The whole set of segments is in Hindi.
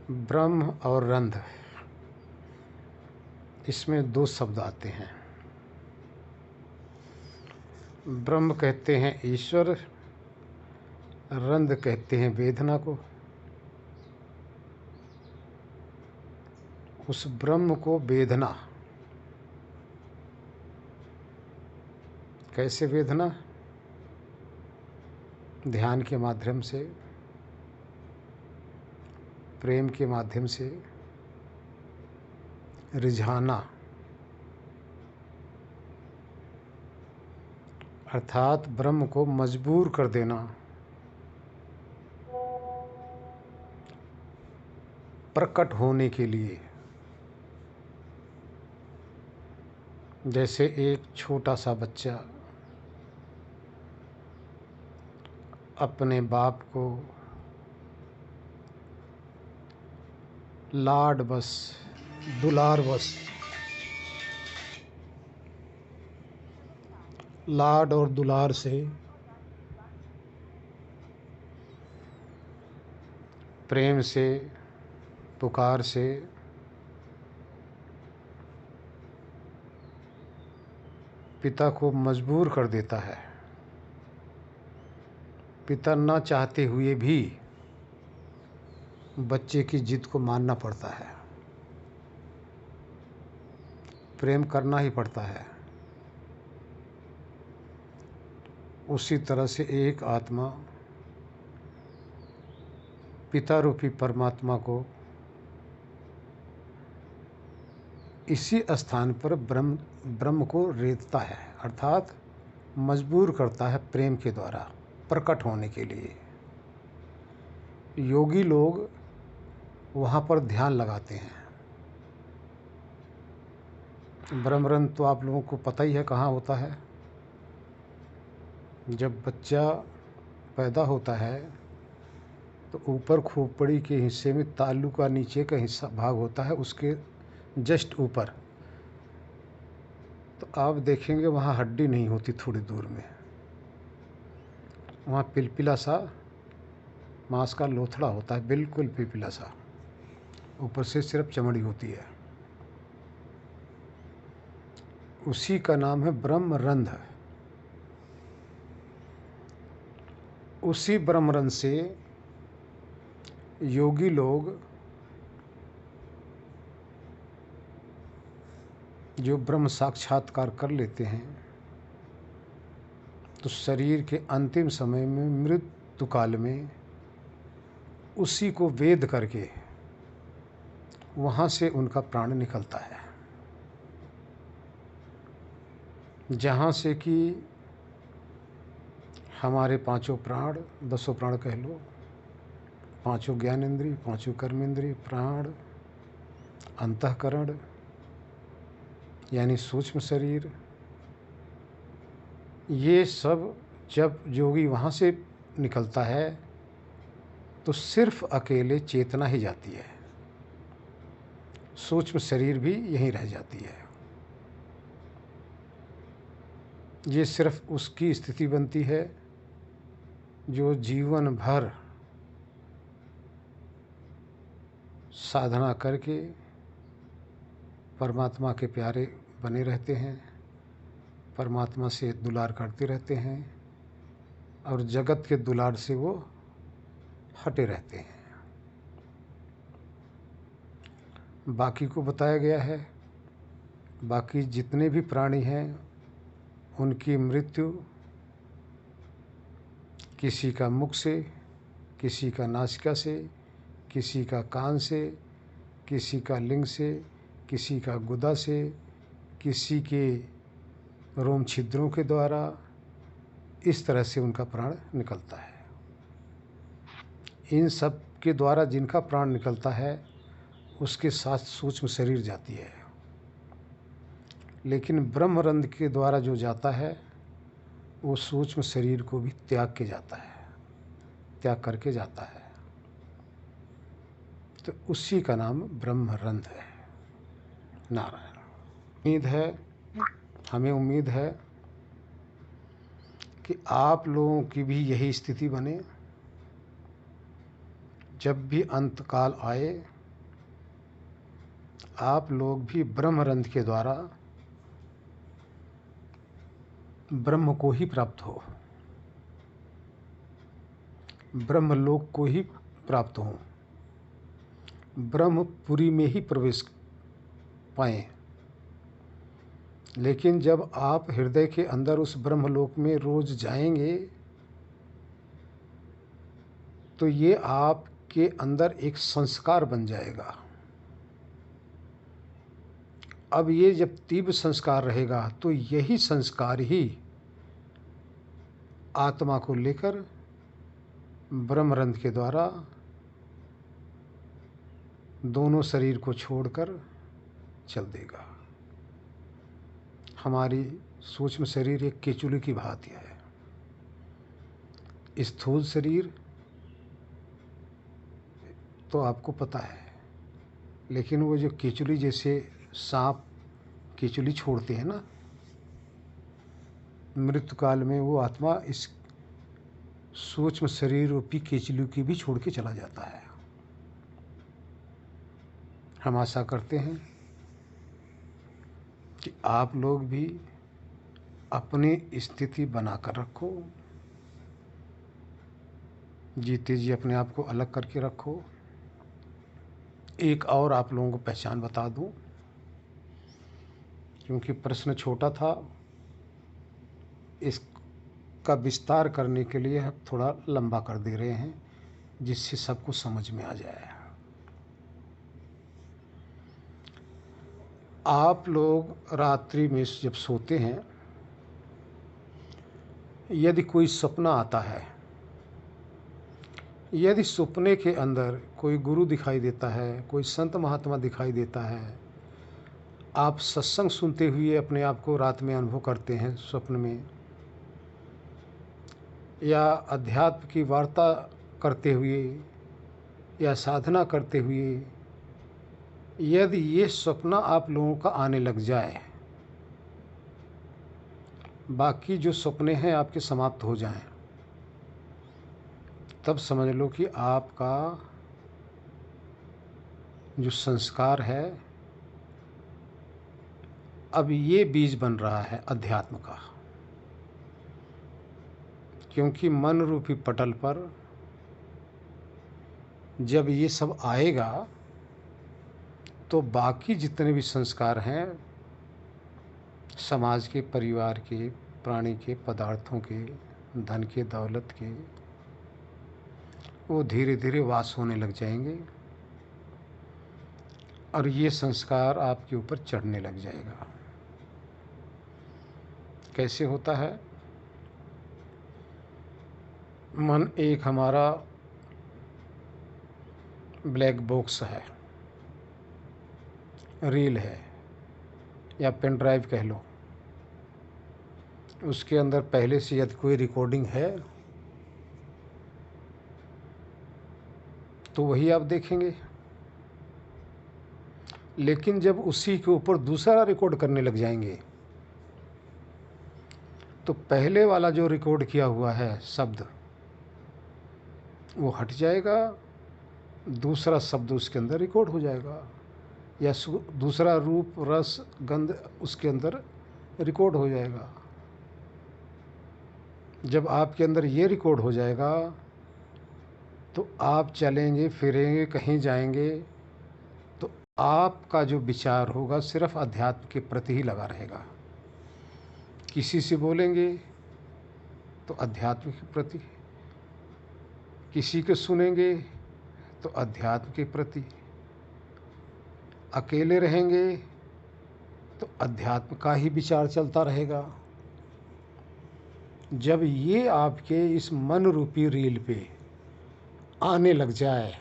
ब्रह्म और रंध्र, इसमें दो शब्द आते हैं। ब्रह्म कहते हैं ईश्वर, रंध्र कहते हैं वेदना को। उस ब्रह्म को वेदना, कैसे वेदना? ध्यान के माध्यम से, प्रेम के माध्यम से रिझाना, अर्थात ब्रह्म को मजबूर कर देना, प्रकट होने के लिए। जैसे एक छोटा सा बच्चा अपने बाप को लाड बस, दुलार बस, लाड और दुलार से, प्रेम से, पुकार से पिता को मजबूर कर देता है। पिता ना चाहते हुए भी बच्चे की जिद को मानना पड़ता है, प्रेम करना ही पड़ता है। उसी तरह से एक आत्मा पिता रूपी परमात्मा को इसी स्थान पर ब्रह्म को रेतता है, अर्थात मजबूर करता है प्रेम के द्वारा प्रकट होने के लिए। योगी लोग वहाँ पर ध्यान लगाते हैं। ब्रह्मरंध्र तो आप लोगों को पता ही है कहाँ होता है। जब बच्चा पैदा होता है तो ऊपर खोपड़ी के हिस्से में तालू का नीचे का हिस्सा भाग होता है, उसके जस्ट ऊपर। तो आप देखेंगे वहाँ हड्डी नहीं होती, थोड़ी दूर में वहाँ पिलपिला सा मांस का लोथड़ा होता है, बिल्कुल पिलपिला सा, ऊपर से सिर्फ चमड़ी होती है। उसी का नाम है ब्रह्मरंध्र। उसी ब्रह्मरंध्र से योगी लोग जो ब्रह्म साक्षात्कार कर लेते हैं तो शरीर के अंतिम समय में, मृत्यु काल में, उसी को वेद करके वहाँ से उनका प्राण निकलता है। जहाँ से कि हमारे पांचों प्राण, 10 प्राण कह लो, पांचों ज्ञानेंद्रिय, पांचों कर्मेंद्रिय, प्राण, अंतःकरण यानी सूक्ष्म शरीर, ये सब जब योगी वहाँ से निकलता है तो सिर्फ अकेले चेतना ही जाती है, सूक्ष्म शरीर भी यहीं रह जाती है। ये सिर्फ उसकी स्थिति बनती है जो जीवन भर साधना करके परमात्मा के प्यारे बने रहते हैं, परमात्मा से दुलार करते रहते हैं और जगत के दुलार से वो हटे रहते हैं। बाकी को बताया गया है, बाकी जितने भी प्राणी हैं उनकी मृत्यु किसी का मुख से, किसी का नासिका से, किसी का कान से, किसी का लिंग से, किसी का गुदा से, किसी के रोम छिद्रों के द्वारा, इस तरह से उनका प्राण निकलता है। इन सब के द्वारा जिनका प्राण निकलता है उसके साथ सूक्ष्म शरीर जाती है, लेकिन ब्रह्मरंध्र के द्वारा जो जाता है वो सूक्ष्म शरीर को भी त्याग के जाता है, त्याग करके जाता है। तो उसी का नाम ब्रह्मरंध्र है। नारायण। हमें उम्मीद है कि आप लोगों की भी यही स्थिति बने। जब भी अंतकाल आए आप लोग भी ब्रह्मरंध्र के द्वारा ब्रह्म को ही प्राप्त हो, ब्रह्मलोक को ही प्राप्त हो, ब्रह्मपुरी में ही प्रवेश पाएं। लेकिन जब आप हृदय के अंदर उस ब्रह्मलोक में रोज जाएंगे तो ये आपके अंदर एक संस्कार बन जाएगा। अब ये जब तीव्र संस्कार रहेगा तो यही संस्कार ही आत्मा को लेकर ब्रह्मरंध्र के द्वारा दोनों शरीर को छोड़कर चल देगा। हमारी सूक्ष्म शरीर एक केचुली की भांति है। स्थूल शरीर तो आपको पता है, लेकिन वो जो केचुली जैसे सांप केचुली छोड़ते हैं ना, मृत्यु काल में वो आत्मा इस सूक्ष्म शरीर रूपी केचुली की भी छोड़ के चला जाता है। हम आशा करते हैं कि आप लोग भी अपनी स्थिति बनाकर रखो, जीते जी अपने आप को अलग करके रखो। एक और आप लोगों को पहचान बता दूं, क्योंकि प्रश्न छोटा था, इसका विस्तार करने के लिए थोड़ा लंबा कर दे रहे हैं जिससे सबको समझ में आ जाए। आप लोग रात्रि में जब सोते हैं, यदि कोई सपना आता है, यदि सपने के अंदर कोई गुरु दिखाई देता है, कोई संत महात्मा दिखाई देता है, आप सत्संग सुनते हुए अपने आप को रात में अनुभव करते हैं स्वप्न में, या अध्यात्म की वार्ता करते हुए या साधना करते हुए, यदि ये सपना आप लोगों का आने लग जाए, बाकी जो सपने हैं आपके समाप्त हो जाएं, तब समझ लो कि आपका जो संस्कार है अब ये बीज बन रहा है अध्यात्म का। क्योंकि मन रूपी पटल पर जब ये सब आएगा तो बाकी जितने भी संस्कार हैं समाज के, परिवार के, प्राणी के, पदार्थों के, धन के, दौलत के, वो धीरे धीरे वास होने लग जाएंगे और ये संस्कार आपके ऊपर चढ़ने लग जाएगा। कैसे होता है? मन एक हमारा ब्लैक बॉक्स है, रील है या पेन ड्राइव कह लो। उसके अंदर पहले से यदि कोई रिकॉर्डिंग है तो वही आप देखेंगे। लेकिन जब उसी के ऊपर दूसरा रिकॉर्ड करने लग जाएंगे तो पहले वाला जो रिकॉर्ड किया हुआ है शब्द वो हट जाएगा, दूसरा शब्द उसके अंदर रिकॉर्ड हो जाएगा, या दूसरा रूप, रस, गंध उसके अंदर रिकॉर्ड हो जाएगा। जब आपके अंदर ये रिकॉर्ड हो जाएगा तो आप चलेंगे फिरेंगे, कहीं जाएंगे तो आपका जो विचार होगा सिर्फ अध्यात्म के प्रति ही लगा रहेगा। किसी से बोलेंगे तो अध्यात्म के प्रति, किसी को सुनेंगे तो अध्यात्म के प्रति, अकेले रहेंगे तो अध्यात्म का ही विचार चलता रहेगा। जब ये आपके इस मन रूपी रील पे आने लग जाए,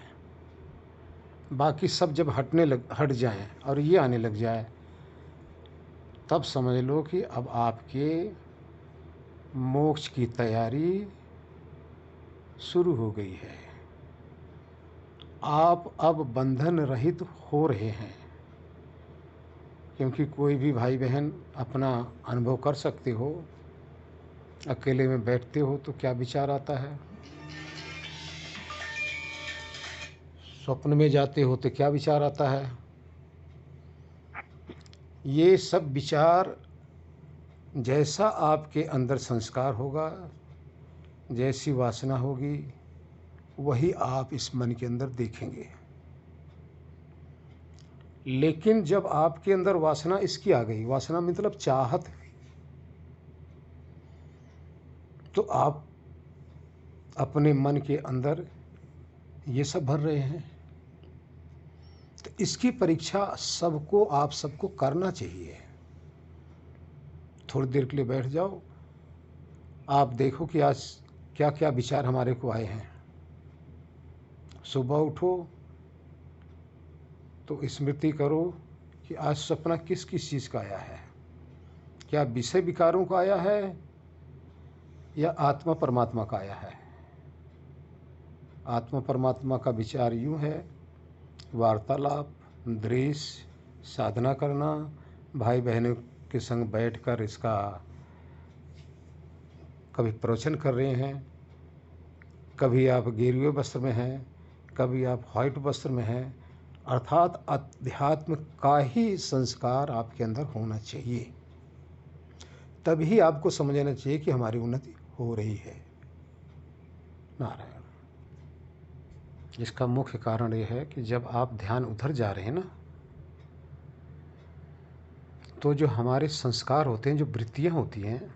बाकी सब जब हट जाएं और ये आने लग जाए, तब समझ लो कि अब आपके मोक्ष की तैयारी शुरू हो गई है। आप अब बंधन रहित हो रहे हैं। क्योंकि कोई भी भाई बहन अपना अनुभव कर सकते हो, अकेले में बैठते हो तो क्या विचार आता है, स्वप्न में जाते हो तो क्या विचार आता है, ये सब विचार जैसा आपके अंदर संस्कार होगा, जैसी वासना होगी, वही आप इस मन के अंदर देखेंगे। लेकिन जब आपके अंदर वासना इसकी आ गई, वासना मतलब चाहत, तो आप अपने मन के अंदर ये सब भर रहे हैं। तो इसकी परीक्षा आप सबको करना चाहिए। थोड़ी देर के लिए बैठ जाओ, आप देखो कि आज क्या क्या विचार हमारे को आए हैं। सुबह उठो तो स्मृति करो कि आज सपना किस किस चीज़ का आया है। क्या विषय विकारों का आया है या आत्मा परमात्मा का आया है। आत्मा परमात्मा का विचार यूँ है, वार्तालाप, दृश्य, साधना करना, भाई बहनों के संग बैठकर इसका कभी प्रवचन कर रहे हैं, कभी आप गेरुए वस्त्र में हैं, कभी आप व्हाइट वस्त्र में हैं, अर्थात अध्यात्म का ही संस्कार आपके अंदर होना चाहिए। तभी आपको समझना चाहिए कि हमारी उन्नति हो रही है। नारायण। इसका मुख्य कारण यह है कि जब आप ध्यान उधर जा रहे हैं ना, तो जो हमारे संस्कार होते हैं, जो वृत्तियां होती हैं,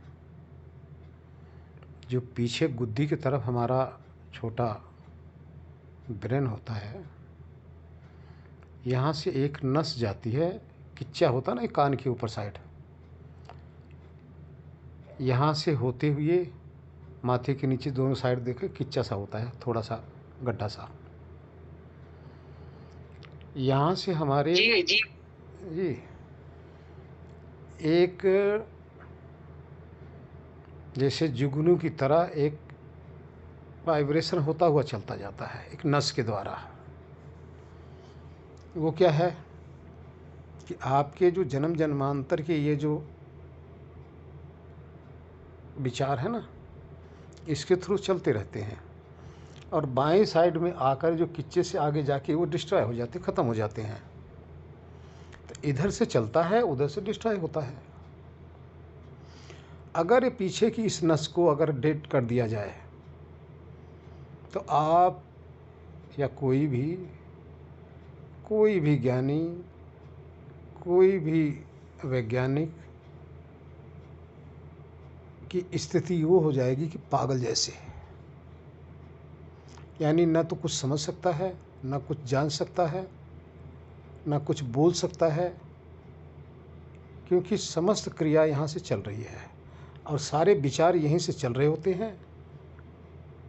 जो पीछे गुद्दी की तरफ हमारा छोटा ब्रेन होता है, यहाँ से एक नस जाती है, किच्चा होता ना एक कान के ऊपर साइड, यहाँ से होते हुए माथे के नीचे दोनों साइड देखे किच्चा सा होता है, थोड़ा सा गड्ढा सा। यहाँ से हमारे जी जी जी एक जैसे जुगनू की तरह एक वाइब्रेशन होता हुआ चलता जाता है एक नस के द्वारा। वो क्या है कि आपके जो जन्म जन्मांतर के ये जो विचार है ना, इसके थ्रू चलते रहते हैं, और बाएं साइड में आकर जो किच्चे से आगे जाके वो डिस्ट्रॉय हो जाते, ख़त्म हो जाते हैं। तो इधर से चलता है, उधर से डिस्ट्रॉय होता है। अगर ये पीछे की इस नस को अगर डेड कर दिया जाए, तो आप या कोई भी ज्ञानी, कोई भी वैज्ञानिक की स्थिति वो हो जाएगी कि पागल जैसे, यानी न तो कुछ समझ सकता है, न कुछ जान सकता है, न कुछ बोल सकता है, क्योंकि समस्त क्रिया यहाँ से चल रही है और सारे विचार यहीं से चल रहे होते हैं।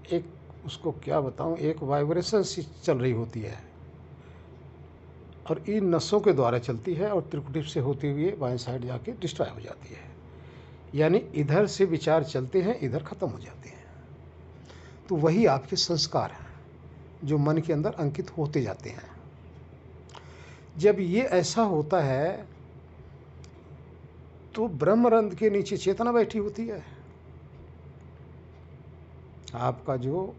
एक उसको क्या बताऊँ, एक वाइब्रेशन सी चल रही होती है और इन नसों के द्वारा चलती है और त्रिकुटी से होते हुए बाएं साइड जाके डिस्ट्रॉय हो जाती है। यानी इधर से विचार चलते हैं, इधर ख़त्म हो जाते हैं। तो वही आपके संस्कार हैं जो मन के अंदर अंकित होते जाते हैं। जब ये ऐसा होता है तो ब्रह्मरंध्र के नीचे चेतना बैठी होती है। आपका जो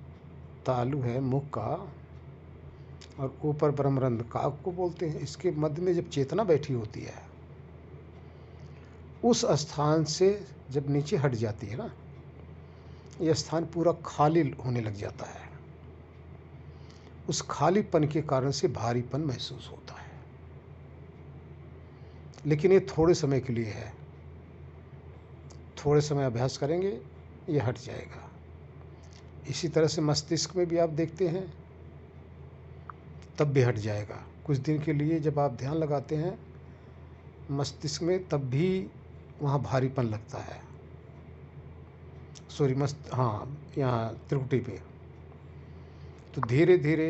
तालु है मुख का और ऊपर ब्रह्मरंध्र काक को बोलते हैं, इसके मध्य में जब चेतना बैठी होती है, उस स्थान से जब नीचे हट जाती है ना, यह स्थान पूरा खाली होने लग जाता है। उस खालीपन के कारण से भारीपन महसूस होता है, लेकिन ये थोड़े समय के लिए है। थोड़े समय अभ्यास करेंगे ये हट जाएगा। इसी तरह से मस्तिष्क में भी आप देखते हैं, तब भी हट जाएगा। कुछ दिन के लिए जब आप ध्यान लगाते हैं मस्तिष्क में, तब भी वहाँ भारीपन लगता है। यहाँ त्रिकुटी पे। तो धीरे धीरे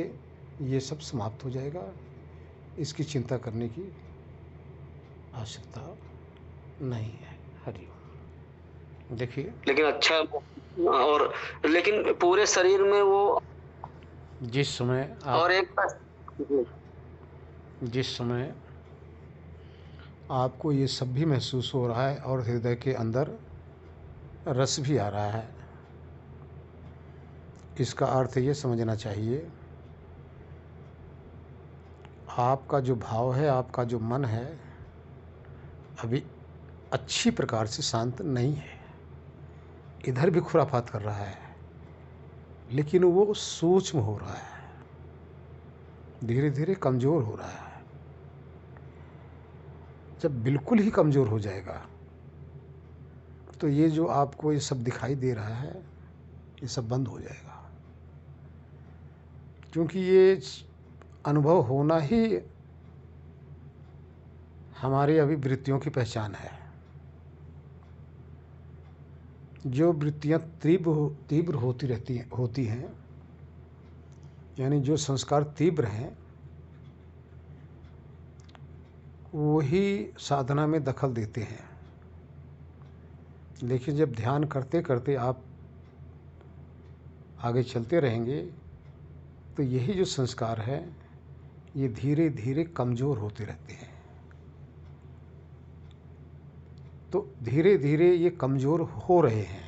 ये सब समाप्त हो जाएगा। इसकी चिंता करने की आवश्यकता नहीं है। हरिओम। देखिए, लेकिन अच्छा, और लेकिन पूरे शरीर में वो, जिस समय और एक आपको ये सब भी महसूस हो रहा है और हृदय के अंदर रस भी आ रहा है, इसका अर्थ ये समझना चाहिए, आपका जो भाव है, आपका जो मन है, अभी अच्छी प्रकार से शांत नहीं है। इधर भी खुराफात कर रहा है, लेकिन वो सूक्ष्म हो रहा है, धीरे धीरे कमज़ोर हो रहा है। जब बिल्कुल ही कमज़ोर हो जाएगा तो ये जो आपको ये सब दिखाई दे रहा है, ये सब बंद हो जाएगा। क्योंकि ये अनुभव होना ही हमारी अभी वृत्तियों की पहचान है। जो वृत्तियाँ तीव्र होती हैं, यानी जो संस्कार तीव्र हैं, वही साधना में दखल देते हैं। लेकिन जब ध्यान करते करते आप आगे चलते रहेंगे तो यही जो संस्कार है, ये धीरे धीरे कमज़ोर होते रहते हैं। तो धीरे धीरे ये कमज़ोर हो रहे हैं।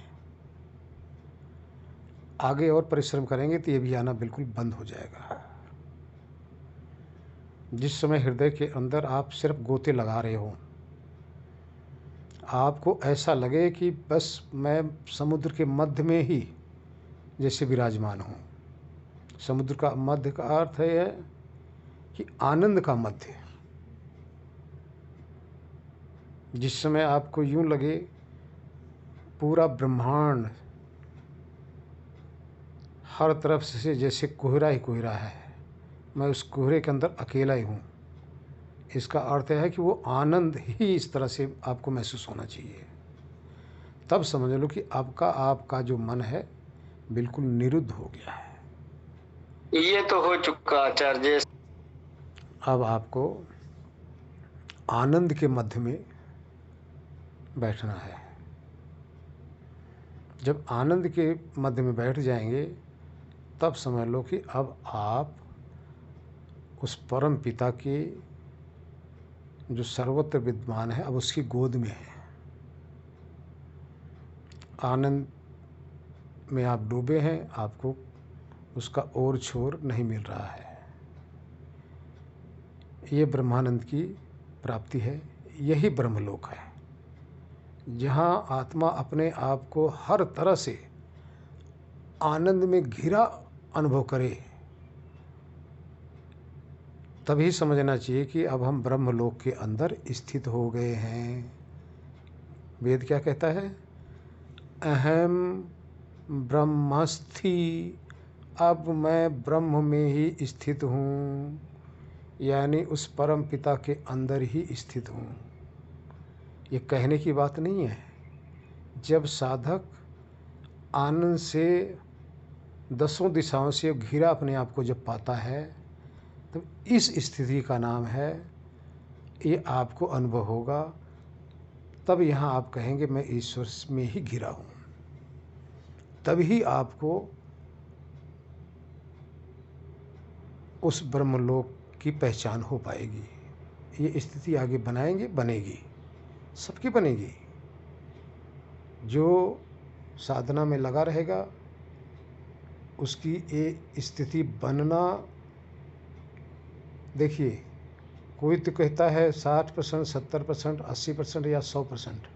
आगे और परिश्रम करेंगे तो ये भी आना बिल्कुल बंद हो जाएगा। जिस समय हृदय के अंदर आप सिर्फ गोते लगा रहे हो, आपको ऐसा लगे कि बस मैं समुद्र के मध्य में ही जैसे विराजमान हूँ। समुद्र का मध्य का अर्थ है कि आनंद का मध्य। जिस समय आपको यूं लगे पूरा ब्रह्मांड हर तरफ से जैसे कोहरा ही कोहरा है, मैं उस कोहरे के अंदर अकेला ही हूँ, इसका अर्थ है कि वो आनंद ही इस तरह से आपको महसूस होना चाहिए। तब समझ लो कि आपका जो मन है बिल्कुल निरुद्ध हो गया है। ये तो हो चुका आचार्य। अब आपको आनंद के मध्य में बैठना है। जब आनंद के मध्य में बैठ जाएंगे तब समझ लो कि अब आप उस परम पिता के जो सर्वत्र विद्यमान है, अब उसकी गोद में है। आनंद में आप डूबे हैं, आपको उसका ओर छोर नहीं मिल रहा है। ये ब्रह्मानंद की प्राप्ति है, यही ब्रह्मलोक है, जहाँ आत्मा अपने आप को हर तरह से आनंद में घिरा अनुभव करे। तभी समझना चाहिए कि अब हम ब्रह्मलोक के अंदर स्थित हो गए हैं। वेद क्या कहता है? अहम ब्रह्मस्थि, अब मैं ब्रह्म में ही स्थित हूँ, यानी उस परम पिता के अंदर ही स्थित हूँ। ये कहने की बात नहीं है। जब साधक आनंद से दसों दिशाओं से घिरा अपने आप को जब पाता है, तो इस स्थिति का नाम है, ये आपको अनुभव होगा। तब यहाँ आप कहेंगे मैं ईश्वर में ही घिरा हूँ। तभी आपको उस ब्रह्मलोक की पहचान हो पाएगी। ये स्थिति आगे बनेगी, सबकी बनेगी। जो साधना में लगा रहेगा उसकी ये स्थिति बनना, देखिए कोई तो कहता है 60%, 70%, 80% या 100%,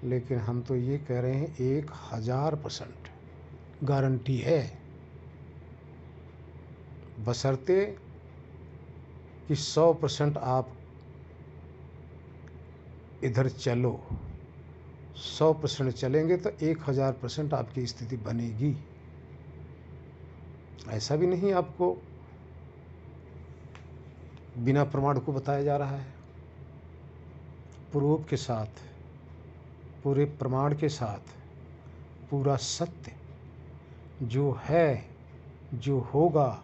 लेकिन हम तो ये कह रहे हैं 1000% गारंटी है, बशर्ते कि 100% आप इधर चलो। 100% चलेंगे तो 1000% आपकी स्थिति बनेगी। ऐसा भी नहीं आपको बिना प्रमाण को बताया जा रहा है। प्रूफ के साथ, पूरे प्रमाण के साथ, पूरा सत्य जो है, जो होगा,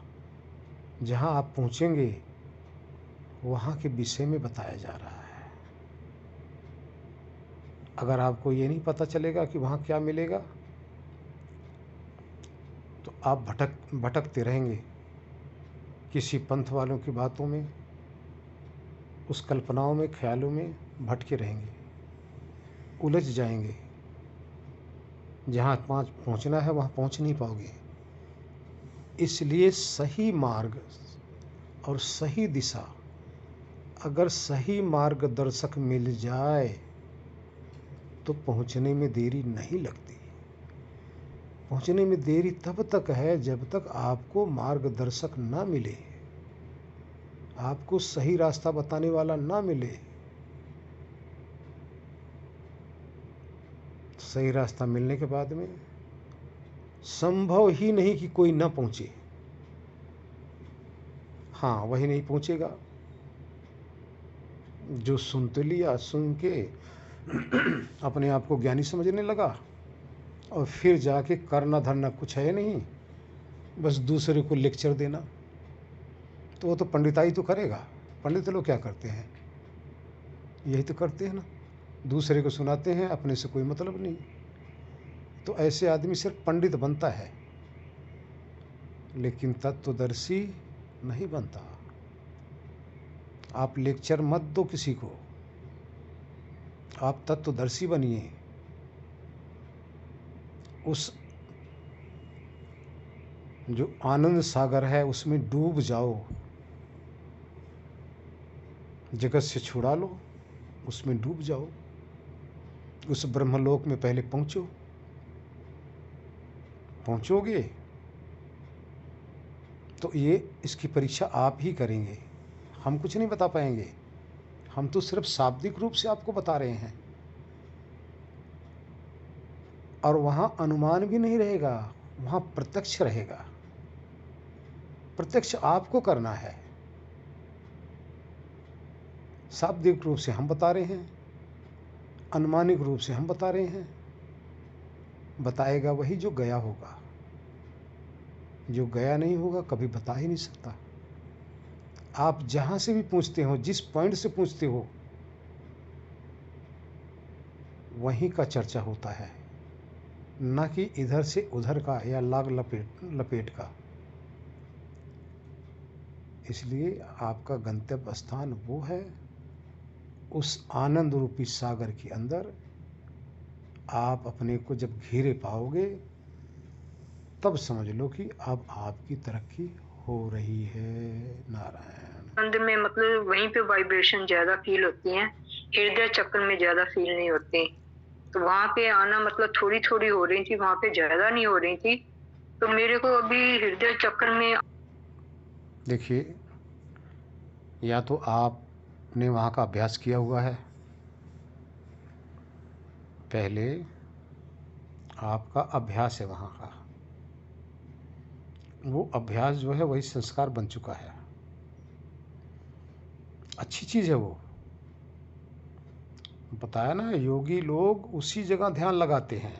जहाँ आप पहुँचेंगे वहाँ के विषय में बताया जा रहा है। अगर आपको ये नहीं पता चलेगा कि वहाँ क्या मिलेगा तो आप भटकते रहेंगे किसी पंथ वालों की बातों में, उस कल्पनाओं में, ख्यालों में भटके रहेंगे, उलझ जाएंगे। जहाँ पहुँचना है वहाँ पहुँच नहीं पाओगे। इसलिए सही मार्ग और सही दिशा अगर सही मार्गदर्शक मिल जाए तो पहुंचने में देरी नहीं लगती। पहुंचने में देरी तब तक है जब तक आपको मार्गदर्शक ना मिले, आपको सही रास्ता बताने वाला ना मिले। सही रास्ता मिलने के बाद में संभव ही नहीं कि कोई ना पहुंचे। हाँ, वही नहीं पहुंचेगा जो सुन तो लिया, सुन के अपने आप को ज्ञानी समझने लगा और फिर जाके करना धरना कुछ है नहीं, बस दूसरे को लेक्चर देना। तो वो तो पंडिताई तो करेगा। पंडित लोग क्या करते हैं? यही तो करते हैं ना, दूसरे को सुनाते हैं, अपने से कोई मतलब नहीं। तो ऐसे आदमी सिर्फ पंडित बनता है लेकिन तत्वदर्शी नहीं बनता। आप लेक्चर मत दो किसी को, आप तत्वदर्शी बनिए। उस जो आनंद सागर है उसमें डूब जाओ, जगत से छुड़ा लो, उसमें डूब जाओ, उस ब्रह्मलोक में पहले पहुंचोगे तो ये इसकी परीक्षा आप ही करेंगे, हम कुछ नहीं बता पाएंगे। हम तो सिर्फ शाब्दिक रूप से आपको बता रहे हैं और वहाँ अनुमान भी नहीं रहेगा, वहाँ प्रत्यक्ष रहेगा। प्रत्यक्ष आपको करना है। शाब्दिक रूप से हम बता रहे हैं, अनुमानिक रूप से हम बता रहे हैं। बताएगा वही जो गया होगा, जो गया नहीं होगा कभी बता ही नहीं सकता। आप जहाँ से भी पूछते हो, जिस पॉइंट से पूछते हो, वहीं का चर्चा होता है, ना कि इधर से उधर का या लाग लपेट का। इसलिए आपका गंतव्य स्थान वो है, उस आनंद रूपी सागर के अंदर आप अपने को जब घेरे पाओगे तब समझ लो कि अब आपकी तरक्की हो रही है। नारायण। आनंद में मतलब वहीं पे वाइब्रेशन ज्यादा फील होती है, हृदय चक्र में ज्यादा फील नहीं होती। तो वहां पे आना मतलब थोड़ी थोड़ी हो रही थी, वहां पे ज्यादा नहीं हो रही थी। तो मेरे को अभी हृदय चक्र में देखिए, या तो आपने वहाँ का अभ्यास किया हुआ है, पहले आपका अभ्यास है वहाँ का, वो अभ्यास जो है वही संस्कार बन चुका है। अच्छी चीज़ है वो। बताया ना, योगी लोग उसी जगह ध्यान लगाते हैं।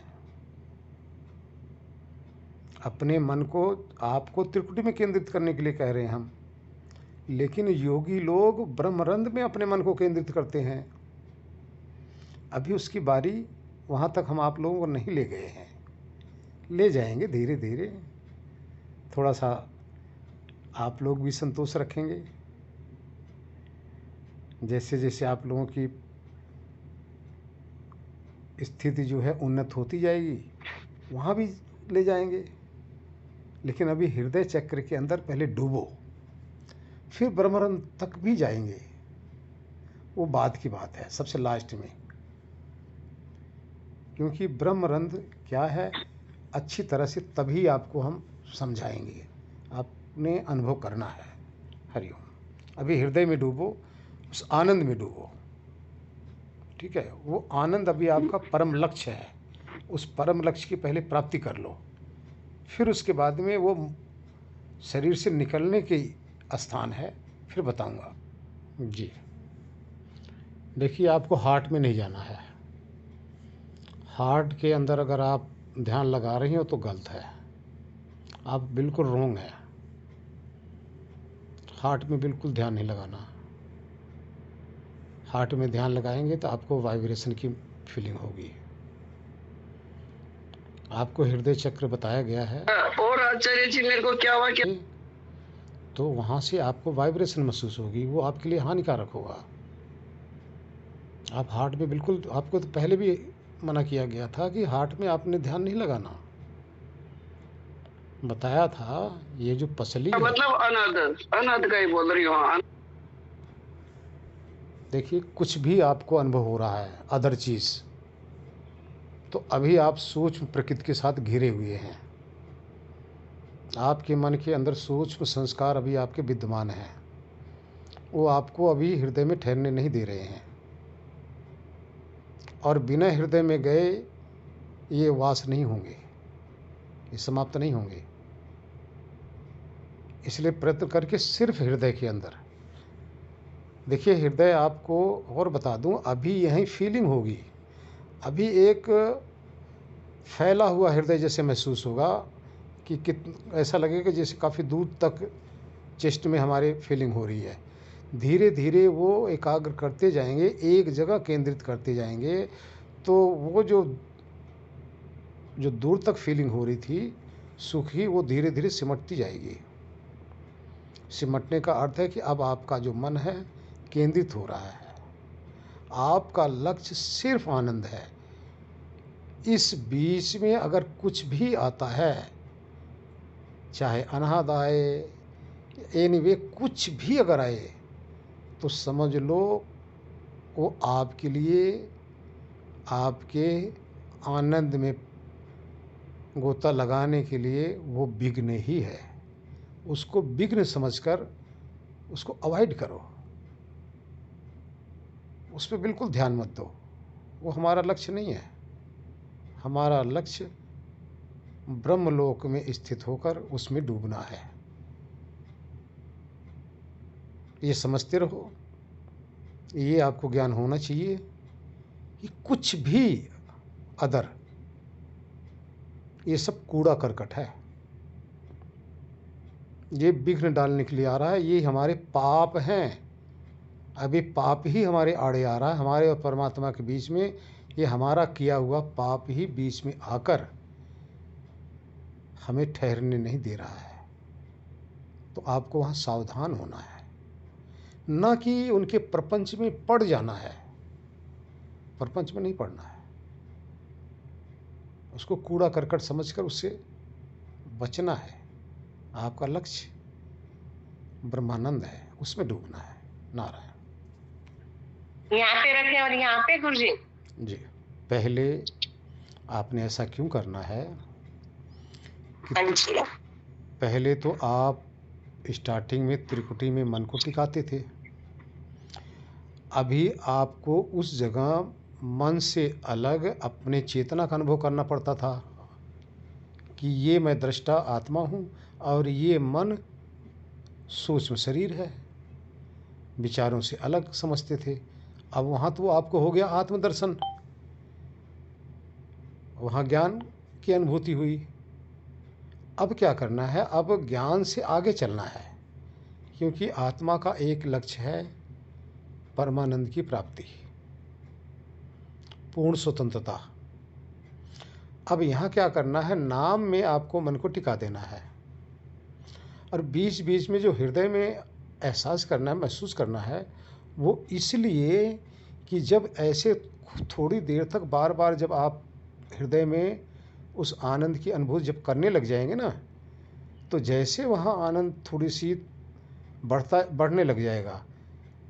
अपने मन को, आपको त्रिकुटी में केंद्रित करने के लिए कह रहे हैं हम, लेकिन योगी लोग ब्रह्मरंध्र में अपने मन को केंद्रित करते हैं। अभी उसकी बारी वहाँ तक हम आप लोगों को नहीं ले गए हैं, ले जाएंगे धीरे धीरे। थोड़ा सा आप लोग भी संतोष रखेंगे, जैसे जैसे आप लोगों की स्थिति जो है उन्नत होती जाएगी, वहाँ भी ले जाएंगे। लेकिन अभी हृदय चक्र के अंदर पहले डूबो, फिर ब्रह्मरंध्र तक भी जाएंगे, वो बाद की बात है, सबसे लास्ट में। क्योंकि ब्रह्मरंध्र क्या है, अच्छी तरह से तभी आपको हम समझाएंगे, आपने अनुभव करना है। हरिओम। अभी हृदय में डूबो, उस आनंद में डूबो, ठीक है। वो आनंद अभी आपका परम लक्ष्य है, उस परम लक्ष्य की पहले प्राप्ति कर लो, फिर उसके बाद में वो शरीर से निकलने के स्थान है, फिर बताऊंगा जी। देखिए, आपको हार्ट में नहीं जाना है। हार्ट के अंदर अगर आप ध्यान लगा रही हो तो गलत है, आप बिल्कुल रोंग है। हार्ट में बिल्कुल ध्यान नहीं लगाना। हार्ट में ध्यान लगाएंगे तो आपको वाइब्रेशन की फीलिंग होगी। आपको हृदय चक्र बताया गया है, और आचार्य जी मेरे को क्या हुआ कि तो वहाँ से आपको वाइब्रेशन महसूस होगी, वो आपके लिए हानिकारक होगा। आप हार्ट में बिल्कुल, आपको तो पहले भी मना किया गया था कि हार्ट में आपने ध्यान नहीं लगाना। बताया था ये जो पसली है, मतलब अनाद का ही बोल रही हूँ। देखिए, कुछ भी आपको अनुभव हो रहा है अदर चीज़, तो अभी आप सूक्ष्म प्रकृति के साथ घिरे हुए हैं। आपके मन के अंदर सूक्ष्म संस्कार अभी आपके विद्यमान हैं, वो आपको अभी हृदय में ठहरने नहीं दे रहे हैं, और बिना हृदय में गए ये वास नहीं होंगे, ये समाप्त नहीं होंगे। इसलिए प्रयत्न करके सिर्फ हृदय के अंदर देखिए। हृदय आपको और बता दूं, अभी यही फीलिंग होगी, अभी एक फैला हुआ हृदय जैसे महसूस होगा कि ऐसा लगेगा जैसे काफ़ी दूर तक चेस्ट में हमारे फीलिंग हो रही है। धीरे धीरे वो एकाग्र करते जाएंगे, एक जगह केंद्रित करते जाएंगे, तो वो जो दूर तक फीलिंग हो रही थी सुख की, वो धीरे धीरे सिमटती जाएगी। सिमटने का अर्थ है कि अब आपका जो मन है केंद्रित हो रहा है, आपका लक्ष्य सिर्फ आनंद है। इस बीच में अगर कुछ भी आता है, चाहे अनाहत आए, एनीवे कुछ भी अगर आए, तो समझ लो वो आपके लिए, आपके आनंद में गोता लगाने के लिए वो विघ्न ही है। उसको विघ्न समझकर उसको अवॉइड करो, उस पर बिल्कुल ध्यान मत दो। वो हमारा लक्ष्य नहीं है। हमारा लक्ष्य ब्रह्मलोक में स्थित होकर उसमें डूबना है। ये समझते रहो, ये आपको ज्ञान होना चाहिए कि कुछ भी अदर, ये सब कूड़ा करकट है। ये विघ्न डालने के लिए आ रहा है, ये हमारे पाप हैं। अभी पाप ही हमारे आड़े आ रहा है, हमारे और परमात्मा के बीच में ये हमारा किया हुआ पाप ही बीच में आकर हमें ठहरने नहीं दे रहा है। तो आपको वहाँ सावधान होना है, ना कि उनके प्रपंच में पड़ जाना है। प्रपंच में नहीं पड़ना है, उसको कूड़ा करकट समझकर उससे बचना है। आपका लक्ष्य ब्रह्मानंद है, उसमें डूबना है। नारायण। यहाँ पे रखें और यहाँ पे गुरुजी जी। पहले आपने ऐसा क्यों करना है कि पहले तो आप स्टार्टिंग में त्रिकुटी में मन को टिकाते थे। अभी आपको उस जगह मन से अलग अपने चेतना का अनुभव करना पड़ता था कि ये मैं दृष्टा आत्मा हूँ और ये मन सूक्ष्म शरीर है। विचारों से अलग समझते थे। अब वहाँ तो आपको हो गया आत्मदर्शन, वहाँ ज्ञान की अनुभूति हुई। अब क्या करना है? अब ज्ञान से आगे चलना है, क्योंकि आत्मा का एक लक्ष्य है परमानंद की प्राप्ति, पूर्ण स्वतंत्रता। अब यहाँ क्या करना है? नाम में आपको मन को टिका देना है, और बीच बीच में जो हृदय में एहसास करना है, महसूस करना है, वो इसलिए कि जब ऐसे थोड़ी देर तक बार बार जब आप हृदय में उस आनंद की अनुभूति जब करने लग जाएंगे ना, तो जैसे वहाँ आनंद थोड़ी सी बढ़ने लग जाएगा,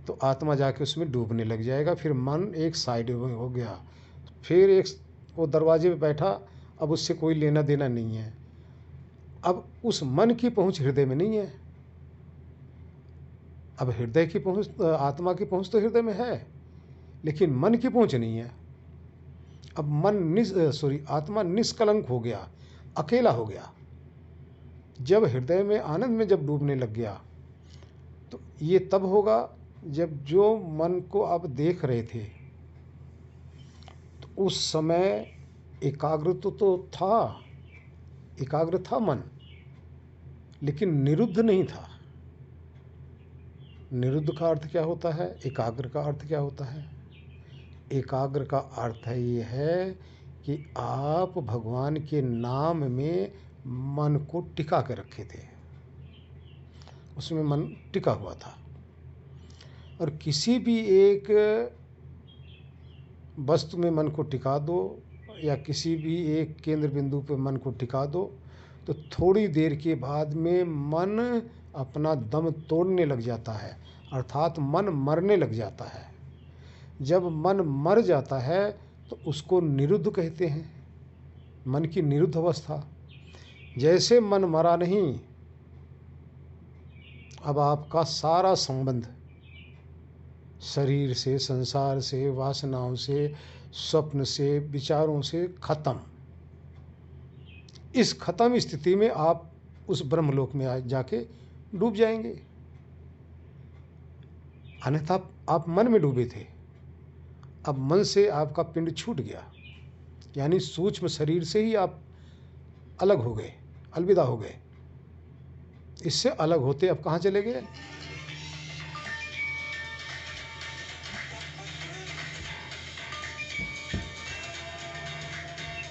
तो आत्मा जाके उसमें डूबने लग जाएगा। फिर मन एक साइड में हो गया, फिर एक वो दरवाजे पे बैठा, अब उससे कोई लेना देना नहीं है। अब उस मन की पहुँच हृदय में नहीं है। अब हृदय की पहुँच, आत्मा की पहुँच तो हृदय में है, लेकिन मन की पहुँच नहीं है। अब आत्मा निष्कलंक हो गया, अकेला हो गया। जब हृदय में आनंद में जब डूबने लग गया, तो ये तब होगा जब जो मन को आप देख रहे थे, तो उस समय एकाग्र तो था, एकाग्र था मन, लेकिन निरुद्ध नहीं था। निरुद्ध का अर्थ क्या होता है? एकाग्र का अर्थ क्या होता है? एकाग्र का अर्थ ये है कि आप भगवान के नाम में मन को टिका के रखे थे, उसमें मन टिका हुआ था। और किसी भी एक वस्तु में मन को टिका दो, या किसी भी एक केंद्र बिंदु पर मन को टिका दो, तो थोड़ी देर के बाद में मन अपना दम तोड़ने लग जाता है, अर्थात मन मरने लग जाता है। जब मन मर जाता है तो उसको निरुद्ध कहते हैं, मन की निरुद्ध अवस्था। जैसे मन मरा नहीं, अब आपका सारा संबंध शरीर से, संसार से, वासनाओं से, स्वप्न से, विचारों से खत्म। इस खत्म स्थिति में आप उस ब्रह्मलोक में जाके डूब जाएंगे। अन्यथा आप मन में डूबे थे, अब मन से आपका पिंड छूट गया, यानी सूक्ष्म शरीर से ही आप अलग हो गए, अलविदा हो गए। इससे अलग होते अब कहाँ चले गए?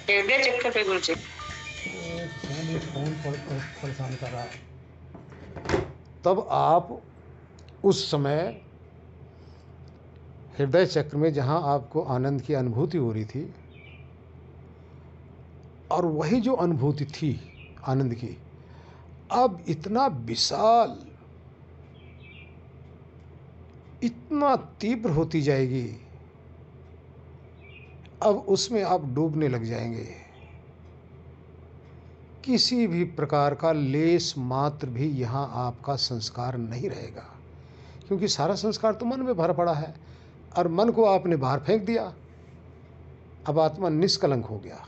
हृदय चक्र पे गुरुजी। फोन परेशान कर रहा है। तब आप उस समय हृदय चक्र में, जहाँ आपको आनंद की अनुभूति हो रही थी, और वही जो अनुभूति थी आनंद की, अब इतना विशाल, इतना तीव्र होती जाएगी, अब उसमें आप डूबने लग जाएंगे। किसी भी प्रकार का लेस मात्र भी यहाँ आपका संस्कार नहीं रहेगा, क्योंकि सारा संस्कार तो मन में भर पड़ा है, और मन को आपने बाहर फेंक दिया। अब आत्मा निष्कलंक हो गया।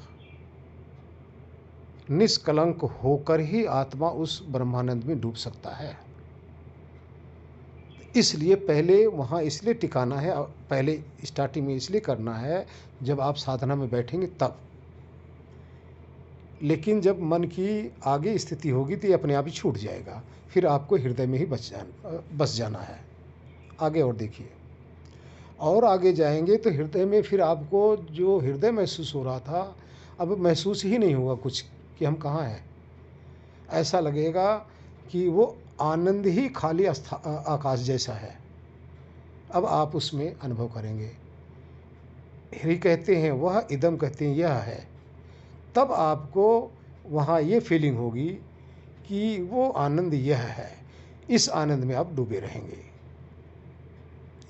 निष्कलंक होकर ही आत्मा उस ब्रह्मानंद में डूब सकता है। इसलिए पहले वहाँ इसलिए टिकाना है, पहले स्टार्टिंग में इसलिए करना है जब आप साधना में बैठेंगे तब। लेकिन जब मन की आगे स्थिति होगी तो ये अपने आप ही छूट जाएगा, फिर आपको हृदय में ही बस जाना है। आगे और देखिए, और आगे जाएंगे तो हृदय में फिर आपको जो हृदय महसूस हो रहा था, अब महसूस ही नहीं होगा कुछ कि हम कहाँ हैं। ऐसा लगेगा कि वो आनंद ही खाली आकाश जैसा है। अब आप उसमें अनुभव करेंगे। हरि कहते हैं वह, इदम कहते हैं यह है। तब आपको वहाँ ये फीलिंग होगी कि वो आनंद यह है। इस आनंद में आप डूबे रहेंगे।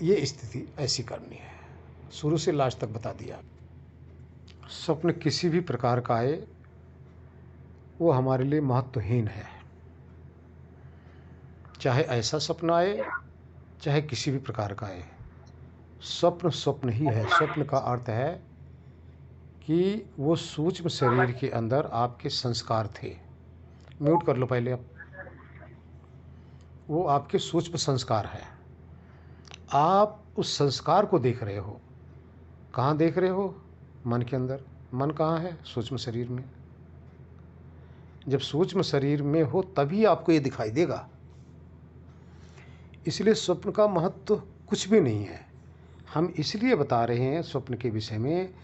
ये स्थिति ऐसी करनी है। शुरू से लास्ट तक बता दिया। स्वप्न किसी भी प्रकार का आए वो हमारे लिए महत्वहीन है। चाहे ऐसा स्वप्न आए, चाहे किसी भी प्रकार का आए, स्वप्न स्वप्न ही है। स्वप्न का अर्थ है कि वो सूक्ष्म शरीर के अंदर आपके संस्कार थे। म्यूट कर लो पहले आप। वो आपके सूक्ष्म संस्कार है। आप उस संस्कार को देख रहे हो। कहाँ देख रहे हो? मन के अंदर। मन कहाँ है? सूक्ष्म शरीर में। जब सूक्ष्म शरीर में हो तभी आपको ये दिखाई देगा। इसलिए स्वप्न का महत्व कुछ भी नहीं है। हम इसलिए बता रहे हैं स्वप्न के विषय में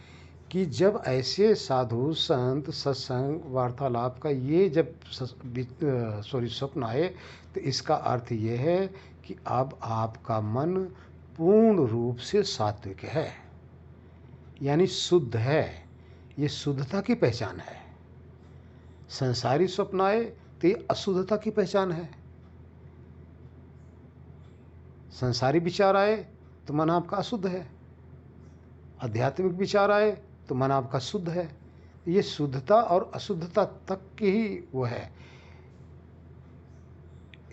कि जब ऐसे साधु संत सत्संग वार्तालाप का ये जब स्वप्न आए तो इसका अर्थ ये है कि अब आपका मन पूर्ण रूप से सात्विक है, यानी शुद्ध है। ये शुद्धता की पहचान है। संसारी स्वप्न आए तो ये अशुद्धता की पहचान है। संसारी विचार आए तो मन आपका अशुद्ध है, आध्यात्मिक विचार आए तो मन आपका शुद्ध है। ये शुद्धता और अशुद्धता तक की ही वो है।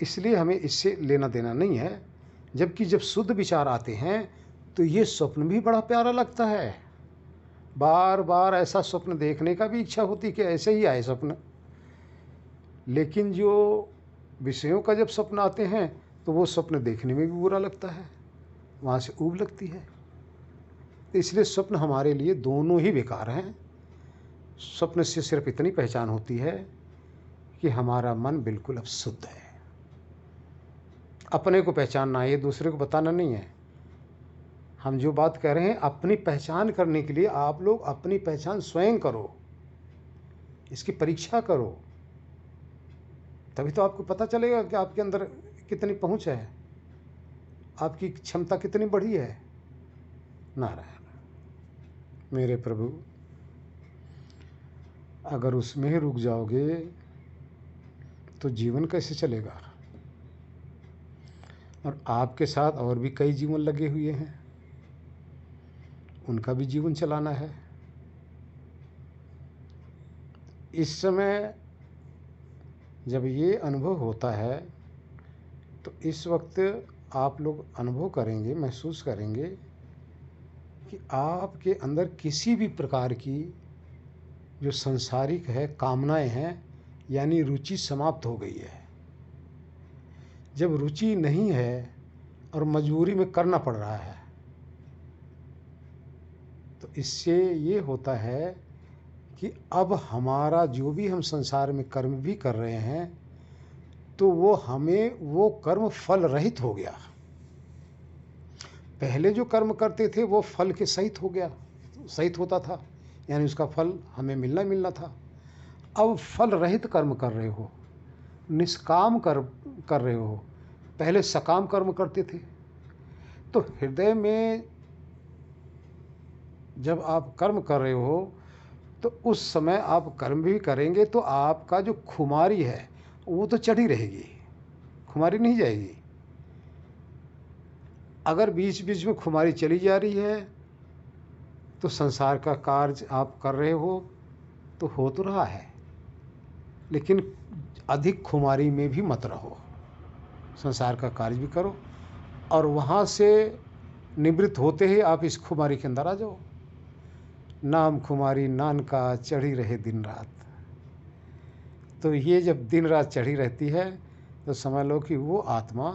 इसलिए हमें इससे लेना देना नहीं है। जबकि जब शुद्ध विचार आते हैं तो ये स्वप्न भी बड़ा प्यारा लगता है। बार बार ऐसा स्वप्न देखने का भी इच्छा होती कि ऐसे ही आए स्वप्न। लेकिन जो विषयों का जब स्वप्न आते हैं तो वो स्वप्न देखने में भी बुरा लगता है, वहाँ से ऊब लगती है। इसलिए स्वप्न हमारे लिए दोनों ही बेकार हैं। स्वप्न से सिर्फ इतनी पहचान होती है कि हमारा मन बिल्कुल अब शुद्ध है। अपने को पहचानना है, ये दूसरे को बताना नहीं है। हम जो बात कह रहे हैं अपनी पहचान करने के लिए आप लोग अपनी पहचान स्वयं करो, इसकी परीक्षा करो, तभी तो आपको पता चलेगा कि आपके अंदर कितनी पहुंच है, आपकी क्षमता कितनी बढ़ी है। नारायण मेरे प्रभु, अगर उसमें ही रुक जाओगे तो जीवन कैसे चलेगा? और आपके साथ और भी कई जीवन लगे हुए हैं। उनका भी जीवन चलाना है। इस समय जब ये अनुभव होता है तो इस वक्त आप लोग अनुभव करेंगे, महसूस करेंगे कि आपके अंदर किसी भी प्रकार की जो संसारिक है कामनाएं हैं, यानी रुचि समाप्त हो गई है। जब रुचि नहीं है और मजबूरी में करना पड़ रहा है तो इससे ये होता है कि अब हमारा जो भी हम संसार में कर्म भी कर रहे हैं तो वो हमें वो कर्म फल रहित हो गया। पहले जो कर्म करते थे वो फल के सहित हो गया, सहित होता था, यानी उसका फल हमें मिलना था। अब फल रहित कर्म कर रहे हो, निष्काम कर रहे हो। पहले सकाम कर्म करते थे। तो हृदय में जब आप कर्म कर रहे हो तो उस समय आप कर्म भी करेंगे तो आपका जो खुमारी है वो तो चढ़ी रहेगी, खुमारी नहीं जाएगी। अगर बीच बीच में खुमारी चली जा रही है तो संसार का कार्य आप कर रहे हो तो रहा है, लेकिन अधिक खुमारी में भी मत रहो। संसार का कार्य भी करो और वहाँ से निवृत्त होते ही आप इस खुमारी के अंदर आ जाओ। नाम खुमारी नानका चढ़ी रहे दिन रात। तो ये जब दिन रात चढ़ी रहती है तो समझ लो कि वो आत्मा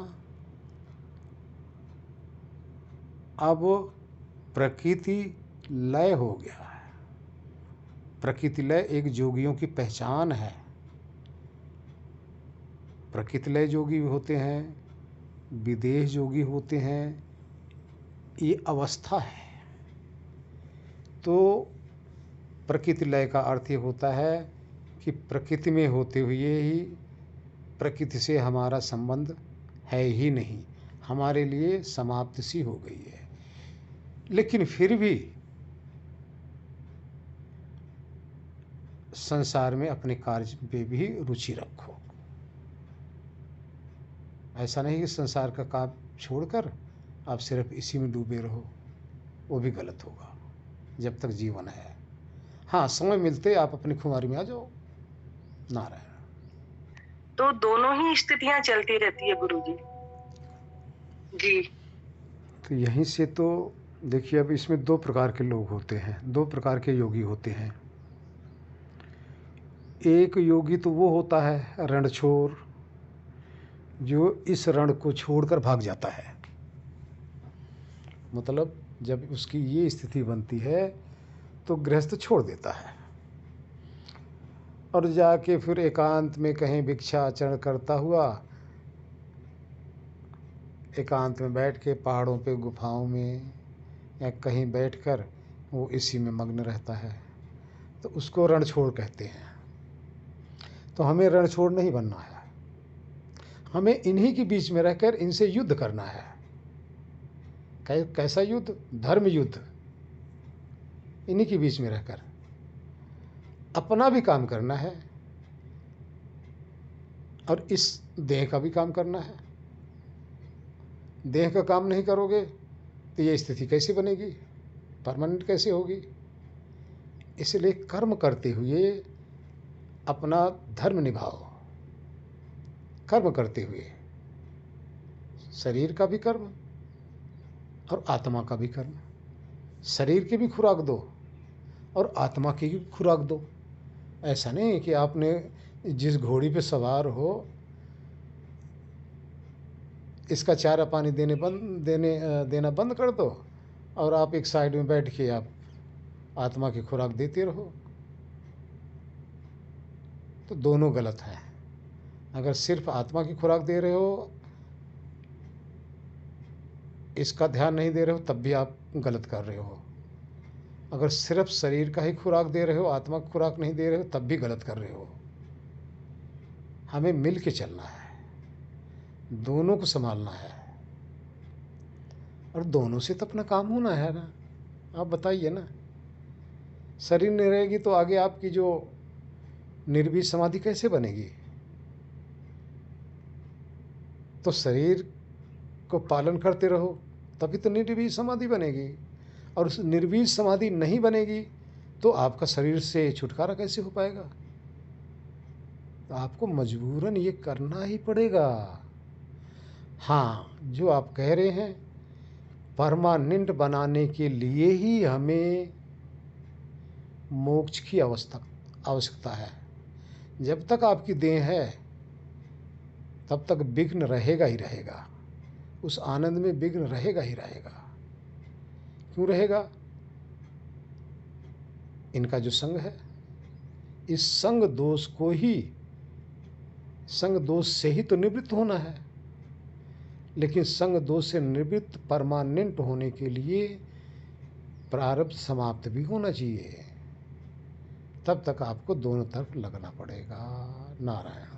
अब प्रकृति लय हो गया है। प्रकृति लय एक जोगियों की पहचान है। प्रकृति लय जोगी होते हैं, विदेह जोगी होते हैं, ये अवस्था है। तो प्रकृति लय का अर्थ ये होता है कि प्रकृति में होते हुए ही प्रकृति से हमारा संबंध है ही नहीं, हमारे लिए समाप्ति सी हो गई है। लेकिन फिर भी संसार में अपने कार्य पे भी रुचि रखो। ऐसा नहीं कि संसार का काम छोड़कर आप सिर्फ इसी में डूबे रहो, वो भी गलत होगा जब तक जीवन है। हाँ, समय मिलते आप अपनी खुमारी में आ जाओ। नारायण। तो दोनों ही स्थितियां चलती रहती है गुरुजी जी। तो यहीं से तो देखिए, अब इसमें दो प्रकार के लोग होते हैं, दो प्रकार के योगी होते हैं। एक योगी तो वो होता है रणछोर, जो इस रण को छोड़कर भाग जाता है। मतलब जब उसकी ये स्थिति बनती है तो गृहस्थ छोड़ देता है और जाके फिर एकांत में कहीं भिक्षाचरण करता हुआ एकांत में बैठ के पहाड़ों पे, गुफाओं में या कहीं बैठकर वो इसी में मग्न रहता है। तो उसको रणछोड़ कहते हैं। तो हमें रणछोड़ नहीं बनना है, हमें इन्हीं के बीच में रहकर इनसे युद्ध करना है। कैसा युद्ध? धर्म युद्ध। इन्हीं के बीच में रहकर अपना भी काम करना है और इस देह का भी काम करना है। देह का काम नहीं करोगे तो ये स्थिति कैसे बनेगी, परमानेंट कैसे होगी? इसलिए कर्म करते हुए अपना धर्म निभाओ। कर्म करते हुए शरीर का भी कर्म और आत्मा का भी कर्म। शरीर की भी खुराक दो और आत्मा की भी खुराक दो। ऐसा नहीं कि आपने जिस घोड़ी पे सवार हो इसका चारा पानी देना बंद कर दो और आप एक साइड में बैठ के आप आत्मा की खुराक देते रहो, तो दोनों गलत है। अगर सिर्फ आत्मा की खुराक दे रहे हो, इसका ध्यान नहीं दे रहे हो, तब भी आप गलत कर रहे हो। अगर सिर्फ शरीर का ही खुराक दे रहे हो, आत्मा की खुराक नहीं दे रहे हो, तब भी गलत कर रहे हो। हमें मिल के चलना है, दोनों को संभालना है और दोनों से तो अपना काम होना है ना। आप बताइए ना, शरीर नहीं रहेगी तो आगे आपकी जो निर्बीज समाधि कैसे बनेगी? तो शरीर को पालन करते रहो तभी तो निर्बीज समाधि बनेगी। और उस निर्बीज समाधि नहीं बनेगी तो आपका शरीर से छुटकारा कैसे हो पाएगा? तो आपको मजबूरन ये करना ही पड़ेगा। हाँ, जो आप कह रहे हैं परमानेंट बनाने के लिए ही हमें मोक्ष की आवश्यकता है। जब तक आपकी देह है तब तक विघ्न रहेगा ही रहेगा, उस आनंद में विघ्न रहेगा ही रहेगा। क्यों रहेगा? इनका जो संग है, इस संग दोष से ही तो निवृत्त होना है। लेकिन संग दोष से निवृत्त परमानेंट होने के लिए प्रारब्ध समाप्त भी होना चाहिए। तब तक आपको दोनों तरफ लगना पड़ेगा। नारायण।